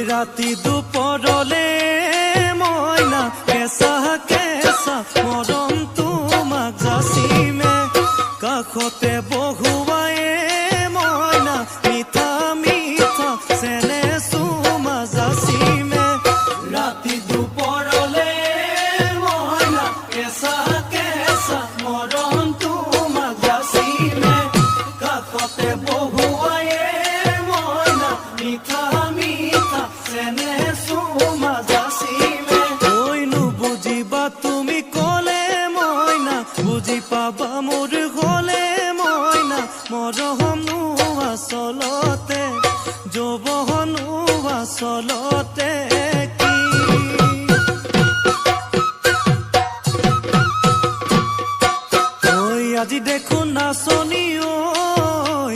राति दुपरले मयना केसा केसा मरम तुमाक जासिमे काखते बहुवाए मयना मिठा मिठा सेने सुमा जासिमे राति दुपरले मयना केसा केसा मरम तुमाक जासिमे काखते बहुवाए मयना मिठा তুমি কলে ময়না বুঝি পাবা মোর গলে ময়না মরহনু আচলতে যৌৱনু আচলতে কি ঐ আজি দেখো নাচনি ঐ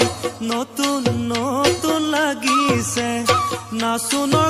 নতুন নতুন লাগিছে নাচুনৰ